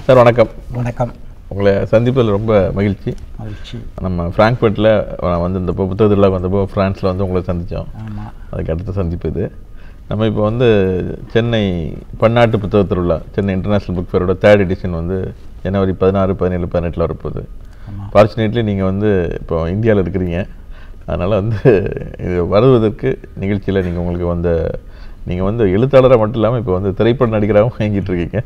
Sir வணக்கம். வணக்கம். உங்களை சந்திப்பதில் ரொம்ப மகிழ்ச்சி. நம்ம ஃப்ராங்க்ஃபர்ட்டில் வந்து இந்த புத்தக திருவிழாவுக்கு வந்தப்போ ஃப்ரான்ஸில் வந்து உங்களை சந்தித்தோம். அதுக்கு அடுத்த சந்திப்பு இது. நம்ம இப்போ வந்து சென்னை பன்னாட்டு புத்தக திருவிழா, சென்னை இன்டர்நேஷ்னல் புக் ஃபேரோட 3rd எடிஷன் வந்து ஜனவரி 16, 17, 18 வரப்போகுது. ஃபார்ச்சுனேட்லி நீங்கள் வந்து இப்போ இந்தியாவில் இருக்கிறீங்க. அதனால் வந்து இது வருவதற்கு நிகழ்ச்சியில் நீங்கள் வந்து எழுத்தாளராக மட்டும் இல்லாமல் இப்போ வந்து திரைப்பட நடிகராகவும் வாங்கிட்டு இருக்கீங்க.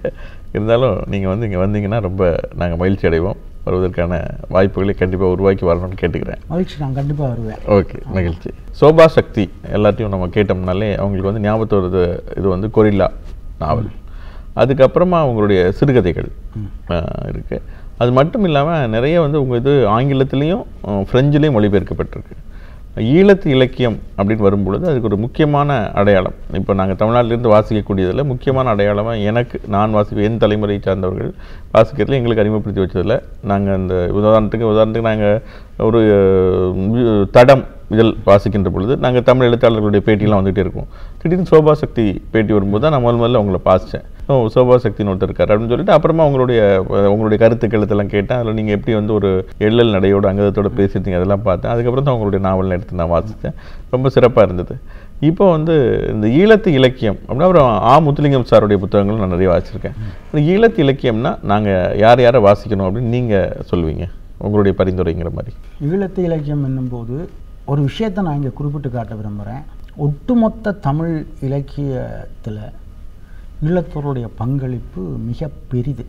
இருந்தாலும் நீங்கள் வந்து இங்கே வந்தீங்கன்னா ரொம்ப நாங்கள் மகிழ்ச்சி அடைவோம். வருவதற்கான வாய்ப்புகளை கண்டிப்பாக உருவாக்கி வரணும்னு கேட்டுக்கிறேன். மகிழ்ச்சி, நான் கண்டிப்பாக வருவேன். ஓகே, மகிழ்ச்சி. சோபா சக்தி எல்லாத்தையும் நம்ம கேட்டோம்னாலே அவங்களுக்கு வந்து ஞாபகத்து வருது இது வந்து கொரில்லா நாவல். அதுக்கப்புறமா உங்களுடைய சிறுகதைகள் இருக்குது. அது மட்டும் இல்லாமல் நிறைய வந்து உங்கள் இது ஆங்கிலத்துலேயும் ஃப்ரெஞ்சுலேயும் மொழிபெயர்க்கப்பட்டிருக்கு. ஈழத்து இலக்கியம் அப்படின்னு வரும்பொழுது அதுக்கு ஒரு முக்கியமான அடையாளம், இப்போ நாங்கள் தமிழ்நாட்டிலேருந்து வாசிக்கக்கூடியதில் முக்கியமான அடையாளமாக நான் வாசிக்க என் தலைமுறையை சார்ந்தவர்கள் வாசிக்கிறதுல எங்களுக்கு அறிமுகப்படுத்தி வச்சதில் நாங்கள் அந்த உதாரணத்துக்கு நாங்கள் ஒரு தடம் இதழ் வாசிக்கின்ற பொழுது நாங்கள் தமிழ் எழுத்தாளர்களுடைய பேட்டியெல்லாம் வந்துகிட்டே இருக்கோம். திடீர்னு சோபா சக்தி பேட்டி வரும்போது தான் நான் முதல்ல அவங்கள பாசித்தேன். சோபா சக்தின்னு ஒருத்தர் இருக்கார் அப்படின்னு சொல்லிட்டு அப்புறமா உங்களுடைய கருத்துக்கள் இதெல்லாம் கேட்டேன். அதில் நீங்கள் எப்படி வந்து ஒரு எள்ளல் நடையோட அங்கத்தோடு பேசிட்டீங்க அதெல்லாம் பார்த்தேன். அதுக்கப்புறம் தான் உங்களுடைய நாவலில் எடுத்து நான் வாசித்தேன். ரொம்ப சிறப்பாக இருந்தது. இப்போ வந்து இந்த ஈழத்து இலக்கியம் அப்படின்னா அப்புறம் முத்துலிங்கம் சாருடைய புத்தகங்களும் நான் நிறைய வாசிச்சிருக்கேன். இந்த ஈழத்து இலக்கியம்னா நாங்கள் யாரை வாசிக்கணும் அப்படின்னு நீங்கள் சொல்லுவீங்க, உங்களுடைய பரிந்துரைங்கிற மாதிரி? ஈழத்து இலக்கியம் என்னும்போது ஒரு விஷயத்தை நான் இங்கே குறிப்பிட்டு காட்ட விரும்புகிறேன். ஒட்டுமொத்த தமிழ் இலக்கியத்தில் ஈழத்தோருடைய பங்களிப்பு மிக பெரிது.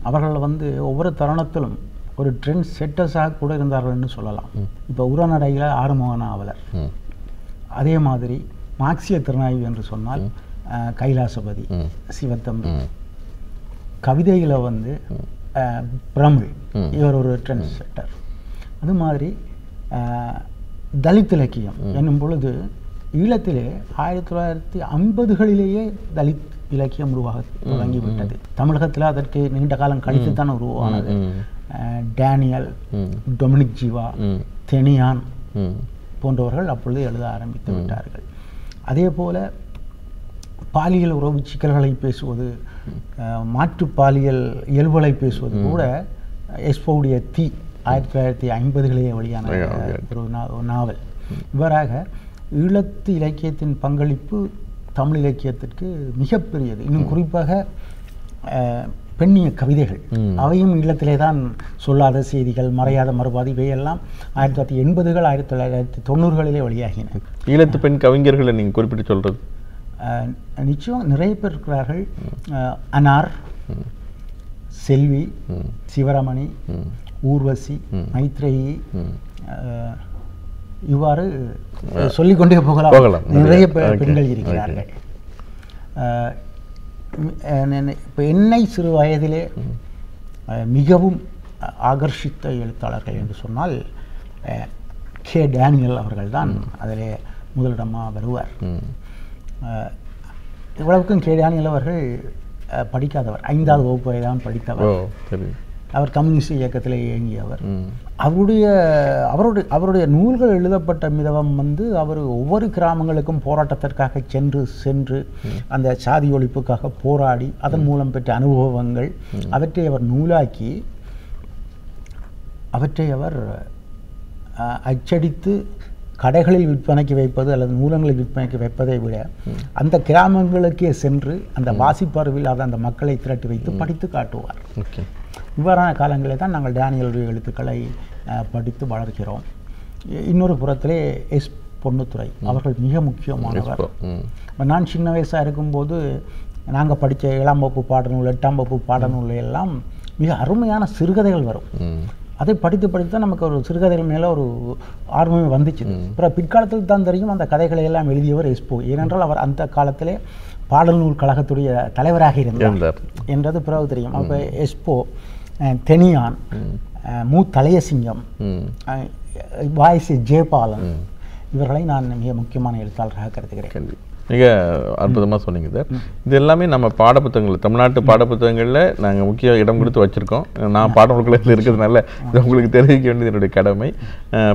அவர்கள் வந்து ஒவ்வொரு தருணத்திலும் ஒரு ட்ரெண்ட் செட்டர்ஸாக கூட இருந்தார்கள்னு சொல்லலாம். இப்போ உரநடையில் ஆறுமுக நாவலர், அதே மாதிரி மார்க்சிய திறனாய்வு என்று சொன்னால் கைலாசபதி, சிவத்தம்பி, கவிதையில் வந்து பிரமிழ், இவர் ஒரு ட்ரெண்ட் செட்டர். அது மாதிரி தலித் இலக்கியம் என்னும் பொழுது ஈழத்திலே 1950களிலேயே தலித் இலக்கியம் உருவாக தொடங்கிவிட்டது. தமிழகத்தில் அதற்கு நீண்ட காலம் கழித்து தான் உருவானது. டேனியல், டொமினிக் ஜீவா, தெனியான் போன்றவர்கள் அப்பொழுது எழுத ஆரம்பித்து விட்டார்கள். அதே போல பாலியல் உறவு சிக்கல்களை பேசுவது, மாற்று பாலியல் இயல்புகளை பேசுவது கூட எஸ்போவுடைய தீ 1950களிலே வெளியான ஒரு நாவல். இவ்வாறாக ஈழத்து இலக்கியத்தின் பங்களிப்பு தமிழ் இலக்கியத்திற்கு மிகப்பெரியது. இன்னும் குறிப்பாக பெண்ணிய கவிதைகள், அவையும் ஈழத்திலே தான் சொல்லாத செய்திகள், மறையாத மறுபாதி, இவையெல்லாம் 1980கள் 1990களிலே வெளியாகின. ஈழத்து பெண் கவிஞர்களை நீங்கள் குறிப்பிட்டு சொல்கிறது? நிச்சயம் நிறைய பேர் இருக்கிறார்கள். அனார், செல்வி, சிவரமணி, ஊர்வசி, மைத்ரேயி, இவ்வாறு சொல்லிக்கொண்டே போகலாம். நிறைய பெண்கள் இருக்கிறார்கள். இப்போ என்னை சிறு வயதிலே மிகவும் ஆகர்ஷித்த எழுத்தாளர்கள் என்று சொன்னால் கே டேனியல் அவர்கள் தான் அதிலே முதலிடமாக வருவார். இவ்வளவுக்கும் கே டேனியல் அவர்கள் படிக்காதவர், 5வது வகுப்பு தான் படித்தவர். அவர் கம்யூனிஸ்ட் இயக்கத்தில் இயங்கியவர். அவருடைய நூல்கள் எழுதப்பட்ட விதம் வந்து அவர் ஒவ்வொரு கிராமங்களுக்கும் போராட்டத்திற்காக சென்று அந்த சாதி ஒழிப்புக்காக போராடி அதன் மூலம் பெற்ற அனுபவங்கள் அவற்றை அவர் நூலாக்கி அவற்றை அவர் அச்சடித்து கடைகளில் விற்பனைக்கு வைப்பது அல்லது நூலகங்களில் விற்பனைக்கு வைப்பதை விட அந்த கிராமங்களுக்கே சென்று அந்த வாசிப்பறிவில் அந்த மக்களை திரட்டி வைத்து படித்து காட்டுவார். இவ்வாறான காலங்களில் தான் நாங்கள் டேனியலுடைய எழுத்துக்களை படித்து வளர்க்கிறோம். இன்னொரு புறத்திலே எஸ். பொன்னுத்துரை அவர்கள் மிக முக்கியமானவர். நான் சின்ன வயசாக இருக்கும்போது நாங்கள் படித்த 7ஆம் வகுப்பு பாடநூல், 8ஆம் வகுப்பு பாடநூல் எல்லாம் மிக அருமையான சிறுகதைகள் வரும். அதை படித்து தான் நமக்கு ஒரு சிறுகதைகள் மேலே ஒரு ஆர்வமே வந்துச்சு. அப்புறம் பிற்காலத்தில் தான் தெரியும் அந்த கதைகளை எல்லாம் எழுதியவர் எஸ்போ. ஏனென்றால் அவர் அந்த காலத்திலே பாடல்நூல் கழகத்துடைய தலைவராக இருந்தார் என்றது பிறகு தெரியும். அப்போ எஸ்போ, தெனியான், தலையசிங்கம், வாய்ஸ் ஜெயபாலன், இவர்களை நான் மிக முக்கியமான எழுத்தாளராக கருதுகிறேன். மிக அற்புதமாக சொன்னீங்க சார். இது எல்லாமே நம்ம பாடப்புத்தகங்கள், தமிழ்நாட்டு பாடப்புத்தகங்களில் நாங்கள் முக்கிய இடம் கொடுத்து வச்சுருக்கோம். நான் பாடநூல்களில் இருக்கிறதுனால இது உங்களுக்கு தெரிவிக்க வேண்டியது என்னுடைய கடமை.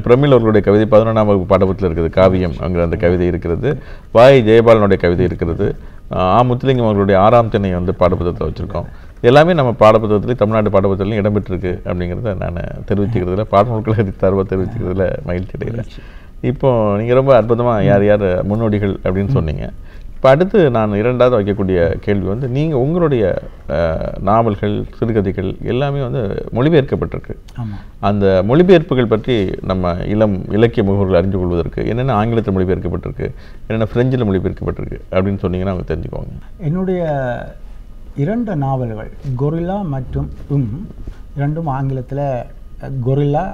பிரமிழ் அவர்களுடைய கவிதை 11ஆம் வகுப்பு பாடப்புத்தகத்தில் இருக்குது. காவியம் அங்கே அந்த கவிதை இருக்கிறது. வாய் ஜெயபாலனுடைய கவிதை இருக்கிறது. முத்துலிங்கம் அவர்களுடைய 6ஆம் திணை வந்து பாடப்புத்தகத்தில் வச்சுருக்கோம். எல்லாமே நம்ம பாடப்புத்தகத்துலேயும் தமிழ்நாட்டு பாடப்புத்தகத்துலையும் இடம்பெற்றிருக்கு அப்படிங்கிறத நான் தெரிவிச்சுக்கிறதுல பாடநூல்களை சார்பாக தெரிவிச்சுக்கிறதுல மகிழ்ச்சி அடைகிறேன். இப்போ நீங்கள் ரொம்ப அற்புதமாக யார் யார் முன்னோடிகள் அப்படின்னு சொன்னீங்க. இப்போ அடுத்து நான் இரண்டாவது வைக்கக்கூடிய கேள்வி வந்து நீங்கள் உங்களுடைய நாவல்கள் சிறுகதைகள் எல்லாமே வந்து மொழிபெயர்க்கப்பட்டிருக்கு. அந்த மொழிபெயர்ப்புகள் பற்றி நம்ம இலக்கிய முகவர்கள் அறிந்து கொள்வதற்கு என்னென்ன ஆங்கிலத்தில் மொழிபெயர்க்கப்பட்டிருக்கு, என்னென்ன பிரெஞ்சில் மொழிபெயர்க்கப்பட்டிருக்கு அப்படின்னு சொன்னீங்கன்னா அவங்க தெரிஞ்சுக்கோங்க. என்னுடைய 2 நாவல்கள் கொரில்லா மற்றும் இரண்டும் ஆங்கிலத்தில் கொரில்லா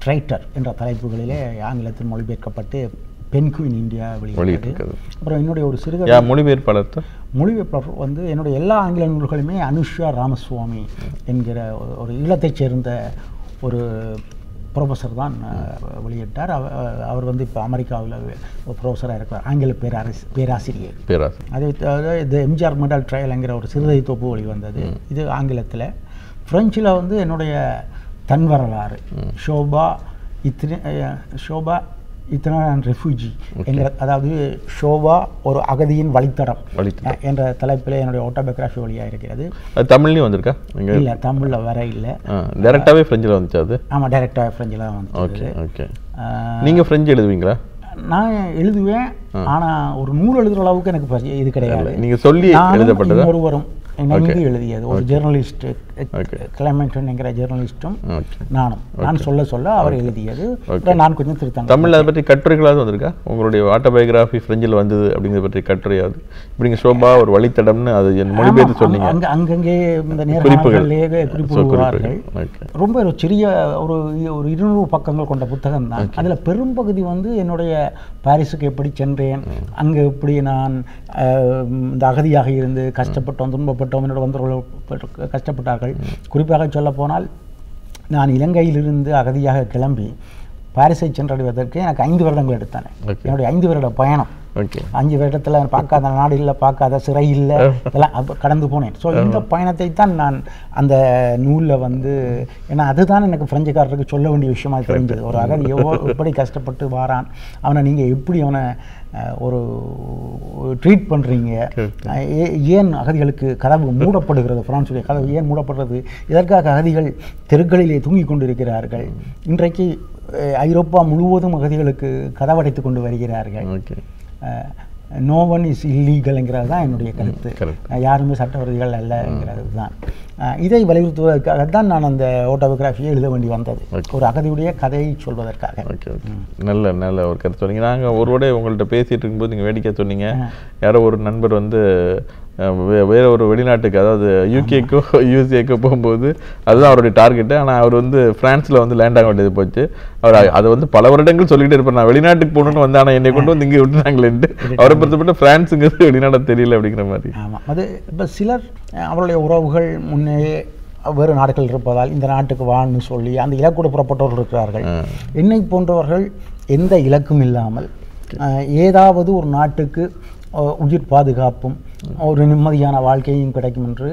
ட்ரைட்டர் என்ற தலைப்புகளிலே ஆங்கிலத்தில் மொழிபெயர்க்கப்பட்டு பென்குயின் இந்தியா வெளியிட்டிருக்கிறது. அப்புறம் என்னுடைய ஒரு சிறுகதை மொழிபெயர்ப்பாளர் வந்து என்னுடைய எல்லா ஆங்கில நூல்களுமே அனுஷா ராமசுவாமி என்கிற ஒரு ஈழத்தைச் சேர்ந்த ஒரு ப்ரொஃபஸர் தான் வெளியிட்டார். அவர் வந்து இப்போ அமெரிக்காவில் ப்ரொஃபஸராக இருக்கிறார், ஆங்கில பேராசிரியர். அதே இது எம்ஜிஆர் மெடல் ட்ரையல்ங்கிற ஒரு சிறுகதை தொகுப்பு வெளிவந்தது, இது ஆங்கிலத்தில். ஃப்ரெஞ்சில் வந்து என்னுடைய தன் வரலாறு ஷோபா இத்தனை ரெஃப்யூஜி என்கிற, அதாவது ஷோபா ஒரு அகதியின் வழித்தடம் என்ற தலைப்பில் என்னுடைய ஆட்டோபயோகிராஃபி வழியாக இருக்கிறது. அது தமிழ்லையும் வந்திருக்கா? இல்லை, தமிழில் வர இல்லை, டைரெக்டாகவே ஃப்ரெஞ்சில் வந்துச்சு. அது ஆமாம், டைரெக்டாக ஃப்ரெஞ்சில் தான் வந்து. ஓகே. நீங்கள் ஃப்ரெஞ்சு எழுதுவீங்களா? நான் எழுதுவேன், ஆனால் ஒரு நூல் எழுதுகிற அளவுக்கு எனக்கு இது கிடையாது. நீங்கள் சொல்லி எழுதப்பட்டது ஒருவரும் நன்கு எழுதியது ஒரு ஜெர்னலிஸ்ட் கிளமெண்டன் என்கிற ஜெர்னலிஸ்டும் நான் சொல்ல அவர் எழுதியது. நான் கொஞ்சம் திருத்தம். தமிழில் அதை பற்றி கட்டுரைகளாவது வந்திருக்கா? உங்களுடைய ஆட்டோபயோகிராஃபி ஃப்ரெஞ்சில் வந்தது அப்படிங்கிறத பற்றி கட்டுரையாவது? இப்படிங்க ஷோபா ஒரு வழித்தடம்னு அது மொழிபெயர்த்து சொன்னீங்க. அங்கங்கே இந்த நேரங்களிலே குறிப்பிடுவார்கள். ரொம்ப ஒரு சிறிய ஒரு 200 பக்கங்கள் கொண்ட புத்தகம் தான். அதில் பெரும்பகுதி வந்து என்னுடைய பாரிஸுக்கு எப்படி சென்றேன், அங்கே எப்படி நான் இந்த அகதியாக இருந்து கஷ்டப்பட்டோம், துன்பப்பட்டோம், என்னோட வந்தவர்கள் கஷ்டப்பட்டார்கள். குறிப்பாக சொல்ல போனால் நான் இலங்கையிலிருந்து அகதியாக கிளம்பி பாரிஸை சென்றடைவதற்கு எனக்கு 5 வருடங்கள் எடுத்தானே. என்னுடைய 5 வருட பயணம், 5 வருடத்தில் பார்க்காத நாடு இல்லை, பார்க்காத சிறை இல்லை, இதெல்லாம் கடந்து போனேன். ஸோ இந்த பயணத்தை தான் நான் அந்த நூலில் வந்து, ஏன்னா அதுதான் எனக்கு பிரெஞ்சுக்காரருக்கு சொல்ல வேண்டிய விஷயமா தெரிஞ்சது. ஒரு அகதி எப்படி கஷ்டப்பட்டு வாரான், அவனை நீங்கள் எப்படி அவனை ஒரு ட்ரீட் பண்ணுறீங்க, ஏன் அகதிகளுக்கு கதவு மூடப்படுகிறது, பிரான்சுடைய கதவு ஏன் மூடப்படுறது, இதற்காக அகதிகள் தெருக்களிலே தூங்கிக் கொண்டிருக்கிறார்கள், இன்றைக்கு ஐரோப்பா முழுவதும் அகதிகளுக்கு கதவடைத்து கொண்டு வருகிறார்கள், நோ ஒன் இஸ் இல்லீகல்ங்கிறது தான் என்னுடைய கருத்து, யாருமே சட்டவிரோதிகள் அல்லங்கிறது தான். இதை வலியுறுத்துவதற்காகத்தான் நான் அந்த ஆட்டோபயோகிராஃபியை எழுத வேண்டி வந்தது, ஒரு அகதியுடைய கதையை சொல்வதற்காக. நல்ல ஒரு கருத்து சொன்னீங்க. நாங்கள் ஒருவடை உங்கள்கிட்ட பேசிகிட்டு இருக்கும்போது நீங்கள் வேடிக்கை சொன்னீங்க, யாரோ ஒரு நண்பர் வந்து வேற ஒரு வெளிநாட்டுக்கு, அதாவது யூகேக்கோ யூஎஸ்ஏக்கோ போகும்போது அதுதான் அவருடைய டார்கெட்டு. ஆனால் அவர் வந்து ஃப்ரான்ஸில் வந்து லேண்ட் ஆக வேண்டியது போச்சு. அவர் அதை வந்து பல வருடங்கள் சொல்லிகிட்டே இருப்பார், நான் வெளிநாட்டுக்கு போகணுன்னு வந்து, ஆனால் என்னை கொண்டு வந்து இங்கே விட்டுனாங்களேன்ட்டு. அவரை பொறுத்தப்பட்ட ஃப்ரான்ஸுங்கிறது வெளிநாடு தெரியல அப்படிங்கிற மாதிரி. ஆமாம், அது இப்போ சிலர் அவருடைய உறவுகள் முன்னே வேறு நாடுகள் இருப்பதால் இந்த நாட்டுக்கு வான்னு சொல்லி அந்த இலக்கோடு புறப்பட்டவர்கள் இருக்கிறார்கள். என்னை போன்றவர்கள் எந்த இலக்கும் இல்லாமல் ஏதாவது ஒரு நாட்டுக்கு உயிர் பாதுகாப்பும் ஒரு நிம்மதியான வாழ்க்கையும் கிடைக்கும் என்று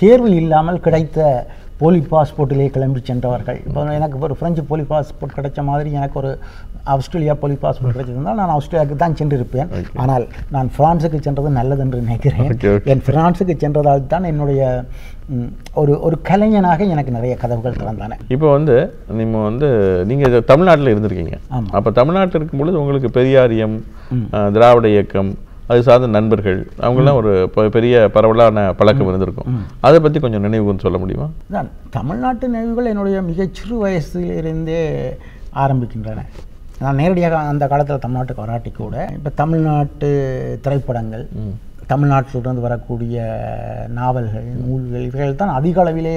தேர்வு இல்லாமல் கிடைத்த போலி பாஸ்போர்ட்டிலே கிளம்பி சென்றவர்கள். இப்போ எனக்கு ஒரு ஃப்ரெஞ்சு போலி பாஸ்போர்ட் கிடைச்ச மாதிரி எனக்கு ஒரு ஆஸ்திரேலியா போலி பாஸ்போர்ட் கிடைச்சிருந்தால் நான் ஆஸ்திரேலியாவுக்கு தான் சென்றிருப்பேன். ஆனால் நான் ஃப்ரான்ஸுக்கு சென்றது நல்லது என்று நினைக்கிறேன். என் ஃப்ரான்ஸுக்கு சென்றதால் தான் என்னுடைய ஒரு கலைஞனாக எனக்கு நிறைய கதவுகள் திறந்தானே. இப்போ வந்து நீங்கள் தமிழ்நாட்டில் இருந்திருக்கீங்க. அப்போ தமிழ்நாட்டில் இருக்கும் பொழுது உங்களுக்கு பெரியாரியம், திராவிட இயக்கம், அது சார்ந்த நண்பர்கள், அவங்களாம் ஒரு பெரிய பரவலான பழக்கம் இருந்திருக்கும். அதை பற்றி கொஞ்சம் நினைவுன்னு சொல்ல முடியுமா? தமிழ்நாட்டு நினைவுகள் என்னுடைய மிகச்சிறு வயசிலிருந்தே ஆரம்பிக்கின்றன. நான் நேரடியாக அந்த காலத்தில் தமிழ்நாட்டுக்கு வராட்டி கூட இப்போ தமிழ்நாட்டு திரைப்படங்கள், தமிழ்நாட்டிலிருந்து வரக்கூடிய நாவல்கள், நூல்கள், இவைகள் தான் அதிக அளவிலே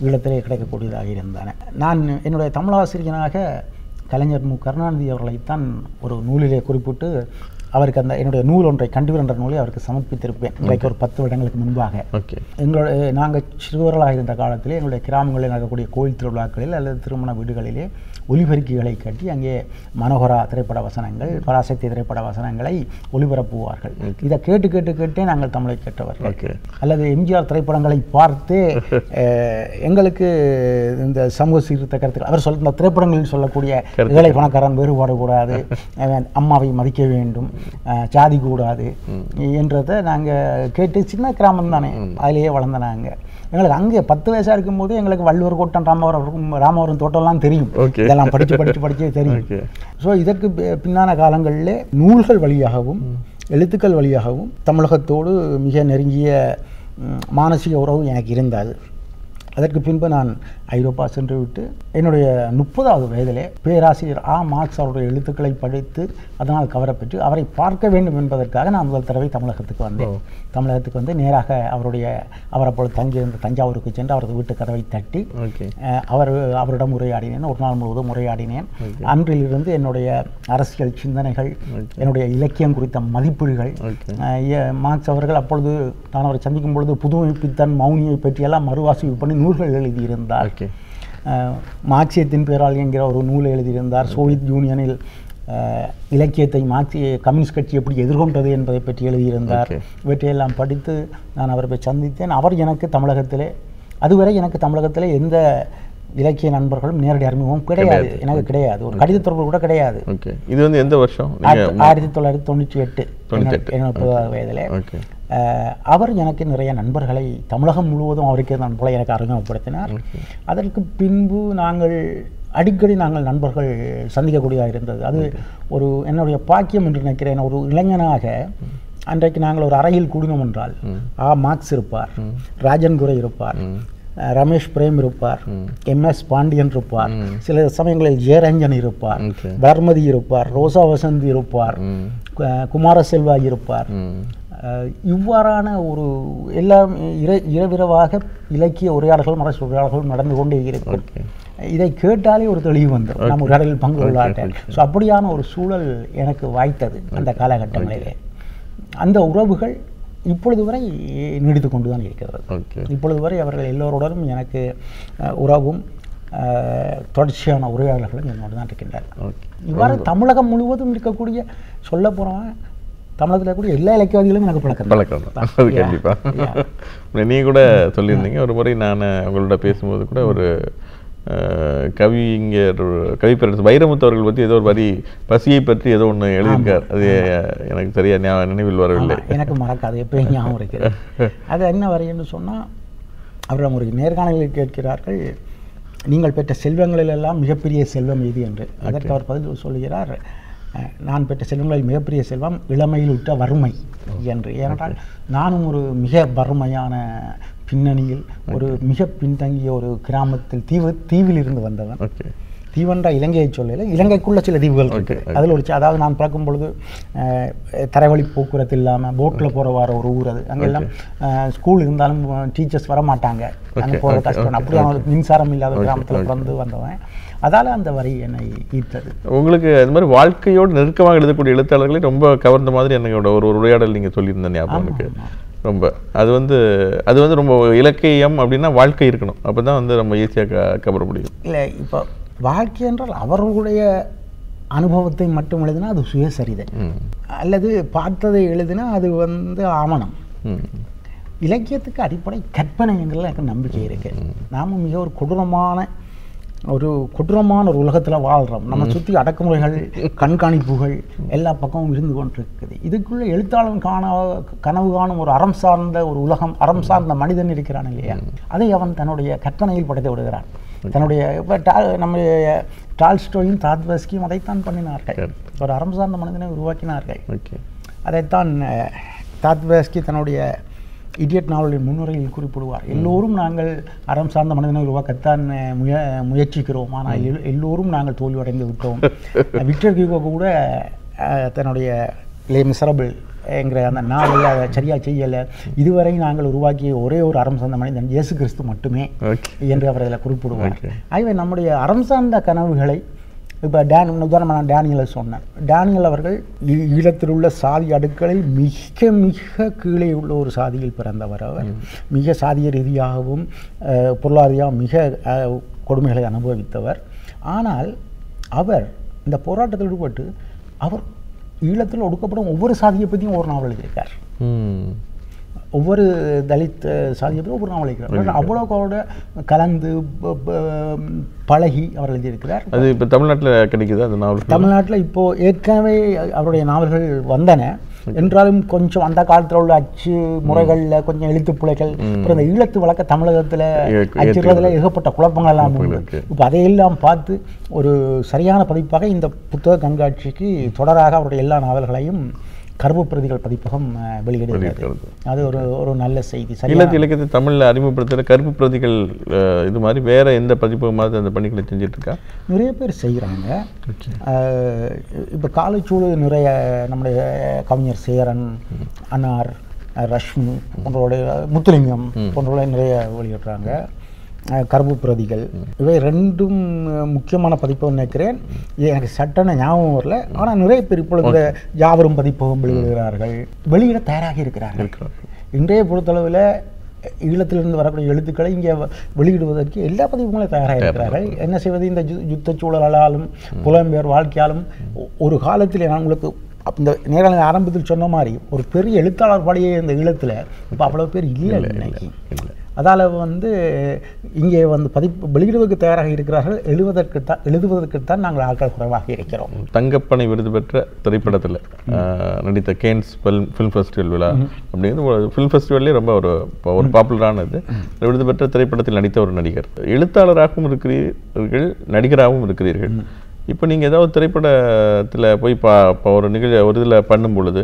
ஈழத்திலே கிடைக்கக்கூடியதாக இருந்தன. நான் என்னுடைய தமிழாசிரியனாக கலைஞர் மு. கருணாநிதி அவர்களைத்தான் ஒரு நூலிலே குறிப்பிட்டு அவருக்கு அந்த என்னுடைய நூல் ஒன்றை கண்டுவர் என்ற நூலை அவருக்கு சமர்ப்பித்திருப்பேன். இன்றைக்கு ஒரு 10 வருடங்களுக்கு முன்பாக. நாங்கள் சிறுவர்களாக இருந்த காலத்திலே எங்களுடைய கிராமங்களில் நடக்கக்கூடிய கோயில் திருவிழாக்களில் அல்லது திருமண வீடுகளிலே ஒலிபெருக்கிகளை கட்டி அங்கே மனோகரா திரைப்பட வசனங்கள், பராசக்தி திரைப்பட வசனங்களை ஒளிபரப்புவார்கள். இதை கேட்டே நாங்கள் தமிழை கேட்டவர்கள். அல்லது எம்ஜிஆர் திரைப்படங்களை பார்த்து எங்களுக்கு இந்த சமூக சீர்திருத்த கருத்துக்கள் அவர் இந்த திரைப்படங்களில் சொல்லக்கூடிய ஏழை பணக்காரன் வேறுபாடு கூடாது, அம்மாவை மதிக்க வேண்டும், ஜாதி கூடாது என்றதை நாங்கள் கேட்டு, சின்ன கிராமம் தானே, அதிலேயே வளர்ந்த நாங்கள். எங்களுக்கு அங்கே 10 வயசாக இருக்கும்போது எங்களுக்கு வள்ளுவர் கோட்டம், ராமவரம் தோட்டம்லாம் தெரியும். இதெல்லாம் படித்து தெரியும். ஸோ இதற்கு பின்னான காலங்களில் நூல்கள் வழியாகவும் எழுத்துக்கள் வழியாகவும் தமிழகத்தோடு மிக நெருங்கிய மானசீக உறவு எனக்கு இருந்தது. அதற்கு பின்பு நான் ஐரோப்பா சென்று விட்டு என்னுடைய 30வது வயதிலே பேராசிரியர் மார்க்ஸ் அவருடைய எழுத்துக்களை படித்து அதனால் கவரப்பெற்று அவரை பார்க்க வேண்டும் என்பதற்காக நான் முதல் தடவை தமிழகத்துக்கு வந்தேன். தமிழகத்துக்கு வந்து நேராக அவர் அப்பொழுது தங்கியிருந்த தஞ்சாவூருக்கு சென்று அவரது வீட்டு கதவை தட்டி அவரிடம் உரையாடினேன். ஒரு நாள் முழுவதும் உரையாடினேன். அன்றிலிருந்து என்னுடைய அரசியல் சிந்தனைகள், என்னுடைய இலக்கியம் குறித்த மதிப்பீடுகள், மார்க்ஸ் அவர்கள் அப்பொழுது நான் அவரை சந்திக்கும் பொழுது புதுமை பித்தன், மௌனியை பற்றியெல்லாம் மறுவாசிப்பு பண்ணி நூல்கள் எழுதியிருந்தார். மார்க்சியத்தின் பேரால் என்கிற ஒரு நூலை எழுதியிருந்தார். சோவியத் யூனியனில் இலக்கியத்தை கம்யூனிஸ்ட் கட்சி எப்படி எதிர்கொண்டது என்பதை பற்றி எழுதியிருந்தார். இவற்றையெல்லாம் படித்து நான் அவரை சந்தித்தேன். அவர் எனக்கு அதுவரை எனக்கு தமிழகத்தில் எந்த இலக்கிய நண்பர்களும் நேரடி அறிமுகம் கிடையாது. எனக்கு கிடையாது. ஒரு கடித தொடர்பு கூட கிடையாது. இது வந்து எந்த வருஷம்? 1998 30வது வயதில். அவர் எனக்கு நிறைய நண்பர்களை தமிழகம் முழுவதும் அவருக்கு நண்பர்களை எனக்கு அறிமுகப்படுத்தினார். அதற்கு பின்பு அடிக்கடி நாங்கள் நண்பர்கள் சந்திக்கக்கூடியதாக இருந்தது. அது ஒரு என்னுடைய பாக்கியம் என்று நினைக்கிறேன். ஒரு இளைஞனாக அன்றைக்கு நாங்கள் ஒரு அறையில் கூடினோம் என்றால் மார்க்ஸ் இருப்பார், ராஜன் குரை இருப்பார், ரமேஷ் பிரேம் இருப்பார், MS பாண்டியன் இருப்பார், சில சமயங்களில் ஜெயரஞ்சன் இருப்பார், பர்மதி இருப்பார், ரோசா வசந்தி இருப்பார், குமாரசெல்வா இருப்பார். இவ்வாறான ஒரு எல்லாம் இரவிரவாக இலக்கிய உரையாடல்கள், அரசு உரையாடல்கள் நடந்து கொண்டே இருக்கும். இதை கேட்டாலே ஒரு தெளிவு வந்துடும், நம்ம உரையாடலில் பங்கு கொள்ளாட்டேன். ஸோ அப்படியான ஒரு சூழல் எனக்கு வாய்த்தது அந்த காலகட்டங்களிலே. அந்த உறவுகள் இப்பொழுது வரை நீடித்து கொண்டு தான் இருக்கிறது. இப்பொழுது வரை அவர்கள் எல்லோருடனும் எனக்கு உறவும் தொடர்ச்சியான உரையாடல்களும் என்னோடு தான் இருக்கின்றன. இவ்வாறு தமிழகம் முழுவதும் இருக்கக்கூடிய சொல்ல போகிறவன் தமிழகத்தில் கூடிய எல்லா இலக்கியவாதிகளும் எனக்கு பழக்கம். அது கண்டிப்பாக நீங்கள் கூட சொல்லியிருந்தீங்க. ஒரு முறை நான் உங்களோட பேசும்போது கூட ஒரு கவிப்பேரரசு வைரமுத்து அவர்கள் பற்றி ஏதோ ஒரு வரி பசியை பற்றி ஏதோ ஒன்று எழுதியிருக்கார். அது எனக்கு சரியா நினைவில் வரவில்லை. எனக்கு மறக்காது, எப்பயும் ஞாபகம் இருக்கிறது. அது என்ன வரைன்னு சொன்னால், அவரிடம் ஒரு நேர்காணலில் கேட்கிறார்கள், நீங்கள் பெற்ற செல்வங்களிலெல்லாம் மிகப்பெரிய செல்வம் எது என்று. அதற்கு அவர் பதில் சொல்கிறார், நான் பெற்ற செல்வங்களில் மிகப்பெரிய செல்வம் இளமையில் விட்ட வறுமை என்று. ஏனென்றால் நானும் ஒரு மிக வறுமையான பின்னணியில் ஒரு மிக பின்தங்கிய ஒரு கிராமத்தில் தீவில் இருந்து வந்தவன். தீவென்ற இலங்கையை சொல்லல, இலங்கைக்குள்ள சில தீவுகள் இருக்கு. அதில் அதாவது நான் பார்க்கும் பொழுது தரைவழி போக்குவரத்து இல்லாமல் போட்டில் போகிற ஒரு ஊர் அது. அங்கெல்லாம் ஸ்கூல் இருந்தாலும் டீச்சர்ஸ் வர மாட்டாங்க, அங்கே போகிற கஷ்டம். அப்படியான ஒரு மின்சாரம் இல்லாத கிராமத்தில் பிறந்து வந்தவன். அதால் அந்த வரி என்னை ஈர்த்தது. உங்களுக்கு அது மாதிரி வாழ்க்கையோடு நெருக்கமாக எழுதக்கூடிய எழுத்தாளர்களே ரொம்ப கவர்ந்த மாதிரி என்னோட ஒரு உரையாடல் நீங்கள் சொல்லியிருந்த ஞாபகம் எனக்கு ரொம்ப. அது வந்து ரொம்ப இலக்கியம் அப்படின்னா வாழ்க்கை இருக்கணும், அப்போ தான் வந்து நம்ம ஈஸியாக கவர முடியும். இல்லை, இப்போ வாழ்க்கை என்றால் அவர்களுடைய அனுபவத்தை மட்டும் எழுதினா அது சுயசரிதை, அல்லது பார்த்ததை எழுதினா அது வந்து ஆவணம். இலக்கியத்துக்கு அடிப்படை கற்பனைங்கிறதுல எனக்கு நம்பிக்கை இருக்கு. நாம மிக ஒரு கொடூரமான ஒரு உலகத்தில் வாழ்கிறோம். நம்ம சுற்றி அடக்குமுறைகள், கண்காணிப்புகள் எல்லா பக்கமும் இருந்து கொண்டிருக்குது. இதுக்குள்ளே எழுத்தாளன் கனவு காணும் ஒரு அறம் சார்ந்த ஒரு உலகம், அறம் சார்ந்த மனிதன் இருக்கிறான் இல்லையா, அதை அவன் தன்னுடைய கற்பனையில் படைத்து விடுகிறான். தன்னுடைய இப்போ நம்முடைய டால்ஸ்டாயும் தாத்வஸ்கியும் அதைத்தான் பண்ணினார்கள். ஒரு அறம் சார்ந்த மனிதனை உருவாக்கினார்கள். அதைத்தான் தாத்வஸ்கி தன்னுடைய இடியட் நாவலின் முன்னுரையில் குறிப்பிடுவார். எல்லோரும் நாங்கள் அறம் சார்ந்த மனிதனை உருவாக்கத்தான் முயற்சிக்கிறோம், ஆனால் எல்லோரும் நாங்கள் தோல்வியடைந்து விட்டோம். விக்டர் ஹியூகோ கூட தன்னுடைய லே மிசரபிள் என்கிற அந்த நாவலை அதை சரியாக செய்யலை. இதுவரை நாங்கள் உருவாக்கிய ஒரே ஒரு அறம் சார்ந்த மனிதன் இயேசு கிறிஸ்து மட்டுமே என்று அவர் அதில் குறிப்பிடுவார். ஆகவே நம்முடைய அறம் சார்ந்த கனவுகளை இப்போ உதாரணமாக நான் டேனியலை சொன்னேன். டேனியல் அவர்கள் ஈழத்தில் உள்ள சாதி அடுக்களில் மிக மிக கீழே உள்ள ஒரு சாதியில் பிறந்தவர். அவர் மிக சாதிய ரீதியாகவும் பொருளாதார மிக கொடுமைகளை அனுபவித்தவர். ஆனால் அவர் இந்த போராட்டத்தில் ஈடுபட்டு அவர் ஈழத்தில் ஒடுக்கப்படும் ஒவ்வொரு சாதியை பற்றியும் ஒரு நாவல் எழுதியிருக்கார். ஒவ்வொரு தலித் சாதியை பற்றி ஒவ்வொரு நாவல் எழுதியிருக்கிறார். அவ்வளோக்கோட கலந்து பழகி அவர் எழுதியிருக்கிறார். அது இப்போ தமிழ்நாட்டில் கிடைக்குது அந்த நாவல்? தமிழ்நாட்டில் இப்போது ஏற்கனவே அவருடைய நாவல்கள் வந்தன. என்றாலும் கொஞ்சம் அந்த காலத்தில் உள்ள அச்சு முறைகளில் கொஞ்சம் எழுத்து பிழைகள், அப்புறம் இந்த ஈழத்து வழக்க தமிழகத்தில் அச்சுறதுல ஏகப்பட்ட குழப்பங்கள் எல்லாம் உண்டு. இப்போ அதையெல்லாம் பார்த்து ஒரு சரியான பதிப்பாக இந்த புத்தக கண்காட்சிக்கு தொடராக அவருடைய எல்லா நாவல்களையும் கருப்பு பிரதிகள் பதிப்பகம் வெளியிடுகிறது. அது ஒரு நல்ல செய்தி. ஈழத்து இலக்கியத்தை தமிழில் அறிமுகப்படுத்துகிற கருப்பு பிரதிகள் இது மாதிரி வேற எந்த பதிப்பகமாவது அந்த பணிகளை செஞ்சுட்டு இருக்கா? நிறைய பேர் செய்கிறாங்க. இப்போ காலச்சூடு நிறைய நம்முடைய கவிஞர் சேரன், அன்னார், ரஷ்மி போன்றவருடைய, முத்துலிங்கம் போன்றவர்கள் நிறைய வெளியிடுறாங்க கருப்பு பிரதிகள். இவை ரெண்டும் முக்கியமான பதிப்பு நினைக்கிறேன். இது எனக்கு சட்டன ஞாபகம் வரல. ஆனால் நிறைய பேர் இப்பொழுது யாவரும் பதிப்பகம் வெளியிடுகிறார்கள், வெளியிட தயாராக இருக்கிறார்கள். இன்றைய பொறுத்தளவில் ஈழத்திலிருந்து வரக்கூடிய எழுத்துக்களை இங்கே வெளியிடுவதற்கு எல்லா பதிப்புகளும் தயாராக இருக்கிறார்கள். என்ன செய்வது, இந்த யுத்த சூழலாலும் புலம்பெயர் வாழ்க்கையாலும் ஒரு காலத்தில் நான் உங்களுக்கு இந்த நேரங்கள் ஆரம்பத்தில் சொன்ன மாதிரி ஒரு பெரிய எழுத்தாளர் படையே இந்த ஈழத்தில் இப்போ அவ்வளோ பேர் இல்லை இன்னைக்கு. அதால் இங்கே பதிப்பு வெளியிடுவதற்கு தயாராக இருக்கிறார்கள். எழுதுவதற்குத்தான் நாங்கள் ஆட்கள் குறைவாக இருக்கிறோம். தங்கப்பனை விருது பெற்ற திரைப்படத்தில் நடித்த கேன்ஸ் ஃபிலிம் ஃபெஸ்டிவல் விழா அப்படிங்கிறது ஃபிலிம் ஃபெஸ்டிவல்லே ரொம்ப ஒரு பாப்புலரானது. விருது பெற்ற திரைப்படத்தில் நடித்த ஒரு நடிகர். எழுத்தாளராகவும் இருக்கிறீர்கள், நடிகராகவும் இருக்கிறீர்கள். இப்போ நீங்கள் ஏதாவது திரைப்படத்தில் போய் ஒரு இதில் பண்ணும் பொழுது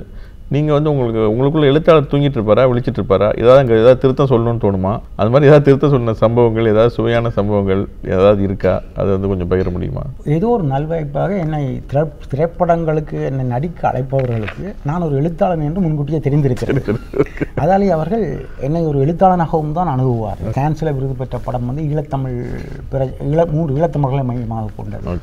நீங்கள் உங்களுக்குள்ள எழுத்தாளர் தூங்கிட்டு இருப்பாரா, விழிச்சிட்டு இருப்பாரா? ஏதாவது திருத்தம் சொல்லணும்னு தோணுமா? அது மாதிரி ஏதாவது திருத்தம் சொன்ன சம்பவங்கள், ஏதாவது சுவையான சம்பவங்கள் ஏதாவது இருக்கா? அது கொஞ்சம் பகிர முடியுமா? ஏதோ ஒரு நல்வாய்ப்பாக என்னை திரைப்படங்களுக்கு என்னை நடிக்க அழைப்பவர்களுக்கு நான் ஒரு எழுத்தாளன் என்று முன்கூட்டியே தெரிந்திருக்கிறேன். அதாலே அவர்கள் என்னை ஒரு எழுத்தாளனாகவும் தான் அணுகுவார். கேன்சல விருது பெற்ற படம் ஈழத்தமிழ் 3 ஈழத்தமிழர்களை மையமாக கொண்டது.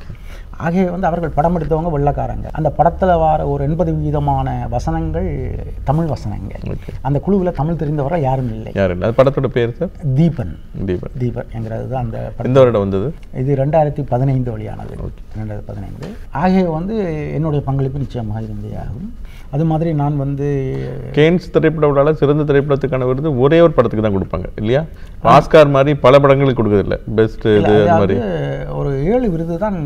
ஆகிய அவர்கள் படம் எடுத்தவங்க வெள்ளக்காரங்க. அந்த படத்தில் வர ஒரு 80% வசனங்கள் தமிழ் வசனங்கள். அந்த குழுவில் தமிழ் தெரிந்தவர்கள் யாரும் இல்லை. படத்தோட பேர் சார் தீபன் என்கிறது தான் அந்த இந்த வருடம் வந்தது. இது 2015 வெளியானது. 2015. ஆகிய என்னுடைய பங்களிப்பு நிச்சயமாக இருந்தே ஆகும். அது மாதிரி நான் கேன்ஸ் திரைப்பட விழாவில் சிறந்த திரைப்படத்துக்கான விருது ஒரே ஒரு படத்துக்கு தான் கொடுப்பாங்க இல்லையா? ஆஸ்கார் மாதிரி பல படங்களுக்கு கொடுக்கறதில்ல. பெஸ்ட் இது மாதிரி ஒரு 7 விருது தான்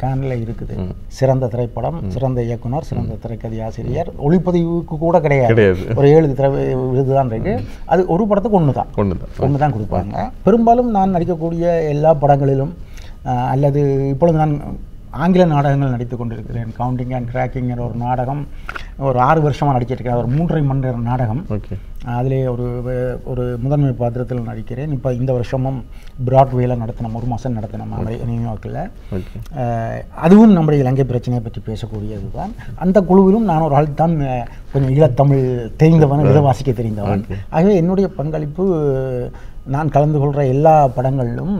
கேனில் இருக்குது. சிறந்த திரைப்படம், சிறந்த இயக்குனர், சிறந்த திரைக்கதை ஆசிரியர், ஒளிப்பதிவுக்கு கூட கிடையாது. ஒரு 7 விருது தான் இருக்கு. அது ஒரு படத்துக்கு ஒன்று தான் கொடுப்பாங்க. பெரும்பாலும் நான் நடிக்கக்கூடிய எல்லா படங்களிலும் அல்லது இப்பொழுது நான் ஆங்கில நாடகங்கள் நடித்து கொண்டிருக்கிறேன். கவுண்டிங் அண்ட் கிராக்கிங் ஒரு நாடகம் ஒரு 6 வருஷமாக நடிச்சிருக்கிறேன். ஒரு 3.5 மணி நேரம் நாடகம். அதிலே ஒரு முதன்மை பாத்திரத்தில் நடிக்கிறேன். இப்போ இந்த வருஷமும் பிராட்வேல நடத்தினோம், 1 மாதம் நடத்தினோம் நியூயார்க்கில். அதுவும் நம்முடைய இலங்கை பிரச்சனையை பற்றி பேசக்கூடியது தான். அந்த குழுவிலும் நான் ஒரு ஆள் தான் கொஞ்சம் ஈழத்தமிழ் தெரிந்தவன், எழுத வாசிக்க தெரிந்தவன். ஆகவே என்னுடைய பங்களிப்பு நான் கலந்து கொள்கிற எல்லா படங்களிலும்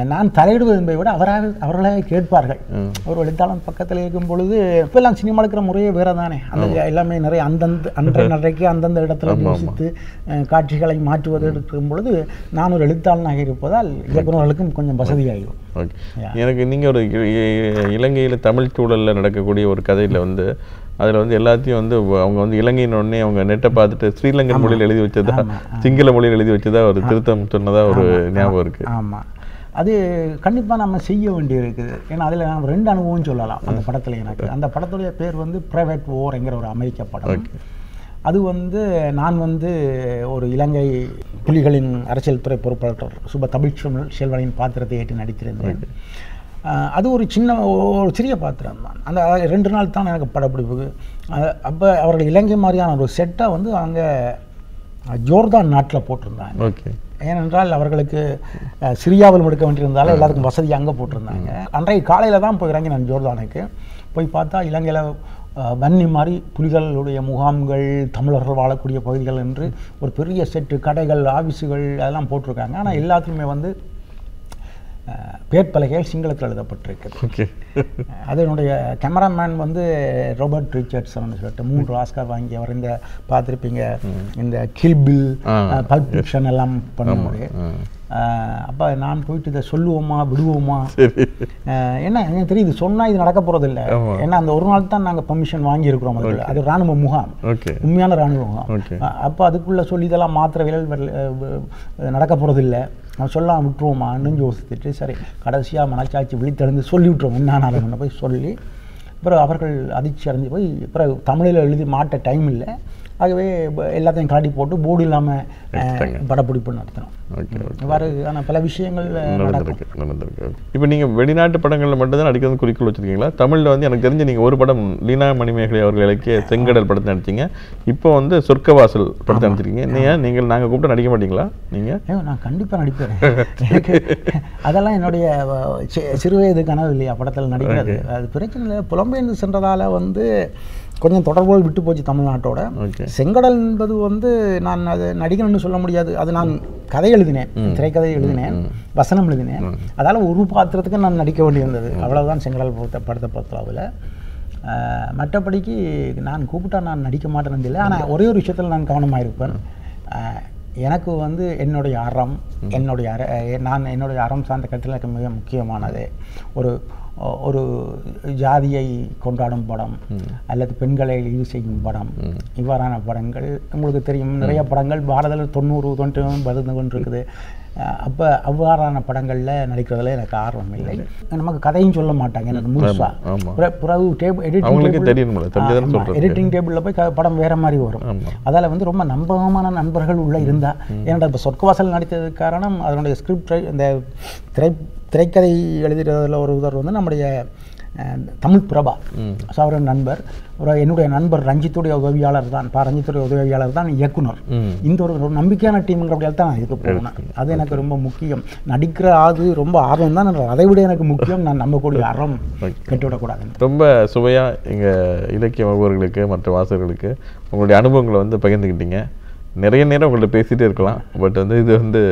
நான் தலையிடுவது என்பதை விட அவர்களே கேட்பார்கள். ஒரு எழுத்தாளன் பக்கத்தில் இருக்கும் பொழுது இப்போல்லாம் சினிமா எடுக்கிற முறையே வேறு தானே. அந்த எல்லாமே நிறைய அன்றைக்கு அந்தந்த இடத்துல யோசித்து காட்சிகளை மாற்றுவது இருக்கும் பொழுது நான் ஒரு எழுத்தாளனாக இருப்பதால் இயக்குநர்களுக்கும் கொஞ்சம் வசதியாகிடும். எனக்கு நீங்கள் ஒரு இலங்கையில் தமிழ் சூழலில் நடக்கக்கூடிய ஒரு கதையில் அதில் எல்லாத்தையும் அவங்க இலங்கையின் உடனே அவங்க நெட்டை பார்த்துட்டு ஸ்ரீலங்கன் மொழியில் எழுதி வச்சதா, சிங்கள மொழியில் எழுதி வச்சதா ஒரு திருத்தம் சொன்னதா ஒரு ஞாபகம் இருக்குது. ஆமாம், அது கண்டிப்பாக நம்ம செய்ய வேண்டியிருக்குது. ஏன்னா அதில் நான் 2 அனுபவம் சொல்லலாம் அந்த படத்தில். எனக்கு அந்த படத்துடைய பேர் பிரைவேட் வார்ங்கிற ஒரு அமெரிக்க படம். அது நான் ஒரு இலங்கை புலிகளின் அரசியல் துறை பொறுப்பாளர் சுப தமிழ்ச்செல்வனின் பாத்திரத்தை ஏற்று நடித்திருந்தேன். அது ஒரு சிறிய பாத்திரம் தான். அந்த 2 நாள் தான் எனக்கு படப்பிடிப்புக்கு. அப்போ அவர்கள் இலங்கை மாதிரியான ஒரு செட்டை அங்கே ஜோர்தான் நாட்டில் போட்டிருந்தாங்க. ஏனென்றால் அவர்களுக்கு சிரியாவில் எடுக்க வேண்டியிருந்தாலும் எல்லாருக்கும் வசதி அங்கே போட்டிருந்தாங்க. அன்றைய காலையில் தான் போய் இறங்கி நான் ஜோர்தானுக்கு போய் பார்த்தா இலங்கையில் வன்னி மாதிரி புலிகளுடைய முகாம்கள், தமிழர்கள் வாழக்கூடிய பகுதிகள் என்று ஒரு பெரிய செட்டு கடைகள், ஆஃபீஸுகள் அதெல்லாம் போட்டிருக்காங்க. ஆனால் எல்லாத்துக்குமே பேர்பலகைகள் சிங்களத்தில் எழுதப்பட்டிருக்குது. ஓகே. அது என்னுடைய கேமராமேன் வந்து ரோபர்ட் ரிச்சர்ட்சன் சொல்லிட்டு 3 ஆஸ்கார் வாங்கியவர். இந்த பார்த்துருப்பீங்க இந்த கில் பில், பல்ப் ஃபிக்ஷன் எல்லாம் பண்ணுவார். அப்போ நான் போயிட்டு இதை சொல்லுவோமா விடுவோமா, என்ன எனக்கு தெரியுது சொன்னால் இது நடக்க போகிறதில்ல. ஏன்னா அந்த ஒரு நாள் தான் நாங்கள் பெர்மிஷன் வாங்கியிருக்கிறோம். அது இராணுவ முகாம், உண்மையான இராணுவ முகாம். அப்போ அதுக்குள்ளே சொல்லி இதெல்லாம் மாத்திரவியல் நடக்க போகிறதில்ல, நான் சொல்லாம் விட்டுருவோமான்னு யோசித்துட்டு சரி கடைசியாக மனச்சாட்சி விழித்தெழுந்து சொல்லி விட்டுருவோம் என்னாலும் போய் சொல்லி அப்புறம் அவர்கள் அதிர்ச்சி அடைஞ்சு போய் அப்புறம் தமிழில் எழுதி மாட்ட டைம் இல்லை. ஆகவே எல்லாத்தையும் காட்டி போட்டு போர்டு இல்லாமல் படப்பிடிப்பு நடத்தினோம். இவ்வாறு ஆனால் பல விஷயங்கள் நடந்திருக்கு. இப்போ நீங்கள் வெளிநாட்டு படங்களில் மட்டும்தான் நடிக்கிறது குறிக்கோள் வச்சுருக்கீங்களா? தமிழில் வந்து எனக்கு தெரிஞ்சு நீங்கள் ஒரு படம் லீனா மணிமேகலை அவர்கள் இலக்கிய செங்கடல் படத்தை நடிச்சிங்க. இப்போ வந்து சொர்க்கவாசல் படத்தை நடிச்சிருக்கீங்க. நீங்கள் நாங்கள் கூப்பிட்டு நடிக்க மாட்டீங்களா? நீங்கள் நான் கண்டிப்பாக நடிப்பேன். எனக்கு அதெல்லாம் என்னுடைய சிறுவயது கனவு இல்லையா படத்தில் நடிக்கிறது. அது பிரச்சனை இல்லை. புலம்பெயர்ந்து சென்றதால் வந்து கொஞ்சம் தொடர்புகள் விட்டு போச்சு தமிழ்நாட்டோட. செங்கடல் என்பது வந்து நான் அது நடிகன்னு சொல்ல முடியாது. அது நான் கதை எழுதினேன், திரைக்கதை எழுதினேன், வசனம் எழுதினேன். அதால் ஒரு பாத்திரத்துக்கு நான் நடிக்க வேண்டியிருந்தது. அவ்வளவுதான் செங்கடல் படத்தை பொறுத்தளவில். மற்றபடிக்கு நான் கூப்பிட்டா நான் நடிக்க மாட்டேன்னு இல்லை. ஆனால் ஒரே ஒரு விஷயத்தில் நான் கவனமாக இருப்பேன். எனக்கு வந்து என்னுடைய அறம், என்னுடைய அறம் சார்ந்த கருத்தில் எனக்கு மிக முக்கியமானது ஒரு ஜாதியை கொண்டாடும் படம் அல்லது பெண்களை இழிவு செய்யும் படம், இவ்வாறான படங்கள் உங்களுக்கு தெரியும். நிறைய படங்கள் பாரதில் 90-90 வருது கொண்டிருக்குது. அப்போ அவ்வாறான படங்களில் நடிக்கிறதுல எனக்கு ஆர்வம் இல்லை. நமக்கு கதையும் சொல்ல மாட்டாங்க எனக்கு முழுசா. பிறகு எடிட்டிங் டேபிளில் போய் படம் வேறு மாதிரி வரும். அதால் வந்து ரொம்ப நம்பகமான நண்பர்கள் உள்ளே இருந்தால், ஏன்னா இப்போ சொர்க்கவாசல் நடித்ததுக்கு காரணம் அதனுடைய ஸ்கிரிப்ட், இந்த திரைக்கதை எழுதுறதுல ஒருவர் வந்து நம்முடைய தமிழ் பிரபா சவரன் நண்பர். என்னுடைய நண்பர் ரஞ்சித்துடைய உதவியாளர் தான், ரஞ்சித்துடைய உதவியாளர் தான் இயக்குனர். இந்த ஒரு நம்பிக்கையான டீம்ங்கிறபடியால் தான் நான் இதுக்கு போனேன். அது எனக்கு ரொம்ப முக்கியம். நடிக்கிற ரொம்ப ஆர்வம் தான், அதை விட எனக்கு முக்கியம் நான் நம்பக்கூடிய அறம் கெட்டுவிடக்கூடாது. ரொம்ப சுவையாக எங்கள் இலக்கிய வகுவர்களுக்கு மற்ற வாசகர்களுக்கு உங்களுடைய அனுபவங்களை வந்து பகிர்ந்துக்கிட்டீங்க. நிறைய நேரம் உங்கள்கிட்ட பேசிகிட்டே இருக்கலாம். பட் வந்து இது வந்து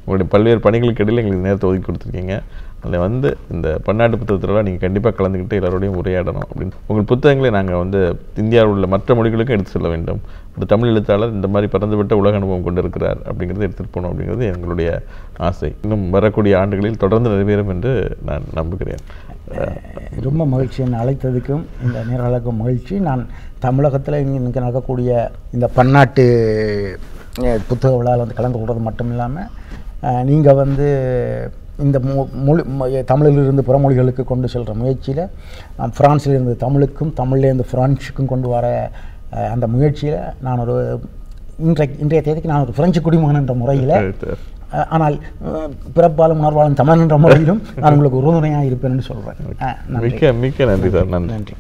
உங்களுடைய பல்வேறு பணிகளுக்கு இடையில் எங்களுக்கு நேரத்தை ஒதுக்கி கொடுத்துருக்கீங்க. அதில் வந்து இந்த பன்னாட்டு புத்தகத்தில் நீங்கள் கண்டிப்பாக கலந்துக்கிட்டு எல்லாரோடையும் உரையாடணும் அப்படின்னு உங்கள் புத்தகங்களை நாங்கள் வந்து இந்தியாவில் உள்ள மற்ற மொழிகளுக்கும் எடுத்து செல்ல வேண்டும். ஒரு தமிழ் எழுத்தாளர் இந்த மாதிரி பறந்துவிட்ட உலக அனுபவம் கொண்டு இருக்கிறார் அப்படிங்கிறத எடுத்துகிட்டு போகணும் அப்படிங்கிறது எங்களுடைய ஆசை. இன்னும் வரக்கூடிய ஆண்டுகளில் தொடர்ந்து நிறைவேறும் என்று நான் நம்புகிறேன். ரொம்ப மகிழ்ச்சி என்னை அழைத்ததுக்கும் இந்த நேரலுக்கும் மகிழ்ச்சி. நான் தமிழகத்தில் இங்கே நடக்கக்கூடிய இந்த பன்னாட்டு புத்தக விழாவில் வந்து கலந்து கொள்வது மட்டும் இல்லாமல் நீங்கள் வந்து இந்த தமிழிலிருந்து புறமொழிகளுக்கு கொண்டு செல்கிற முயற்சியில் ஃப்ரான்ஸிலிருந்து தமிழுக்கும் தமிழ்லேருந்து ஃப்ரான்ஸுக்கும் கொண்டு வர அந்த முயற்சியில் நான் இன்றைய தேதிக்கு நான் ஒரு பிரெஞ்சு குடிமகன் என்ற முறையில், ஆனால் பிறப்பாலும் உணர்வாலும் தமிழ் என்ற முறையிலும் நான் உங்களுக்கு உறுதுணையாக இருப்பேன் என்று சொல்கிறேன். மிக்க நன்றி சார். நன்றி.